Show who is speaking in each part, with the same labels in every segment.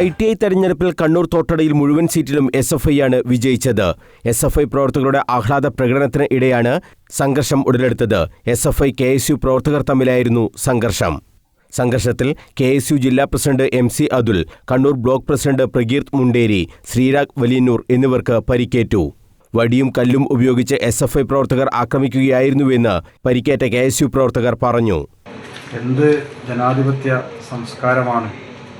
Speaker 1: ITI തെരഞ്ഞെടുപ്പിൽ കണ്ണൂർ തോട്ടടയിൽ മുഴുവൻ സീറ്റിലും SFI ആണ് വിജയിച്ചത്. SFI പ്രവർത്തകരുടെ ആഹ്ലാദ പ്രകടനത്തിന് ഇടെയാണ് സംഘർഷം ഉടലെടുത്തത്. SFI KSU പ്രവർത്തകർ തമ്മിലായിരുന്നു സംഘർഷത്തിൽ KSU ജില്ലാ president MC Athul, Kannur block president Prakeerth Munderi, Sreerag Valiyannur എന്നിവർക്ക് പരിക്കേറ്റു. വടിയും കല്ലും ഉപയോഗിച്ച് SFI പ്രവർത്തകർ ആക്രമിക്കുകയായിരുന്നുവെന്ന് പരിക്കേറ്റ KSU പ്രവർത്തകർ പറഞ്ഞു.
Speaker 2: എന്ത് ജനാധിപത്യ സംസ്കാരമാണ്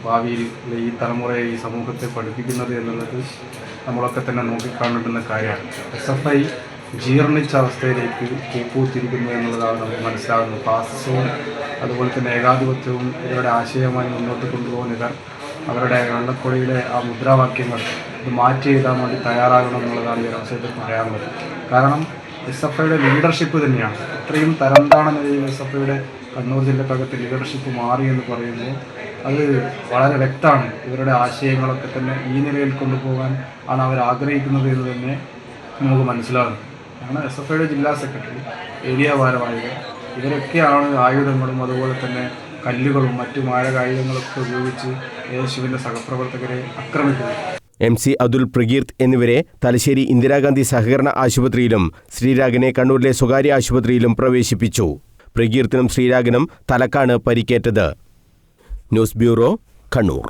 Speaker 2: ഭാവിയിൽ ഈ തലമുറയെ ഈ സമൂഹത്തെ പഠിപ്പിക്കുന്നത് എന്നുള്ളത് നമ്മളൊക്കെ തന്നെ നോക്കിക്കാണേണ്ടുന്ന കാര്യമാണ്. SFI ജീർണിച്ച അവസ്ഥയിലേക്ക് കൂപ്പൂത്തിരിക്കുന്നു എന്നുള്ളതാണ് നമുക്ക് മനസ്സിലാകുന്നത്. ഫാസിസവും അതുപോലെ തന്നെ ഏകാധിപത്യവും ഇവരുടെ ആശയമായി മുന്നോട്ട് കൊണ്ടുപോകുന്നവർ അവരുടെ വെള്ളക്കൊടിയിലെ ആ മുദ്രാവാക്യങ്ങൾ ഇത് മാറ്റി എഴുതാൻ വേണ്ടി തയ്യാറാകണം എന്നുള്ളതാണ് ഈ അവസരത്തിൽ പറയാനുള്ളത്. കാരണം SFIയുടെ ലീഡർഷിപ്പ് തന്നെയാണ് ഇത്രയും തരംതാണ നിലയിൽ SFIയുടെ കണ്ണൂർ ജില്ലക്കകത്ത് ലീഡർഷിപ്പ് മാറി എന്ന് പറയുമ്പോൾ അത് വളരെ വ്യക്തമാണ്. ഇവരുടെ ആശയങ്ങളൊക്കെ തന്നെ ഈ നിലയിൽ കൊണ്ടുപോകാൻ ആണ് അവർ ആഗ്രഹിക്കുന്നത് എന്ന് തന്നെ നമുക്ക് മനസ്സിലാകുന്നത്. കാരണം SFIയുടെ ജില്ലാ സെക്രട്ടറി, ഏരിയ ഭാരവാഹികൾ ഇവരൊക്കെയാണ് ആയുധങ്ങളും അതുപോലെ തന്നെ കല്ലുകളും മറ്റു മാരകായുധങ്ങളൊക്കെ ഉപയോഗിച്ച് യേശുവിൻ്റെ സഹപ്രവർത്തകരെ ആക്രമിക്കുന്നത്.
Speaker 1: MC അതുൽ, പ്രകീർത്ത് എന്നിവരെ തലശ്ശേരി ഇന്ദിരാഗാന്ധി സഹകരണ ആശുപത്രിയിലും ശ്രീരാഗിനെ കണ്ണൂരിലെ സ്വകാര്യ ആശുപത്രിയിലും പ്രവേശിപ്പിച്ചു. പ്രകീർത്തിനും ശ്രീരാഗിനും തലക്കാണ് പരിക്കേറ്റത്. News bureau, Kannur.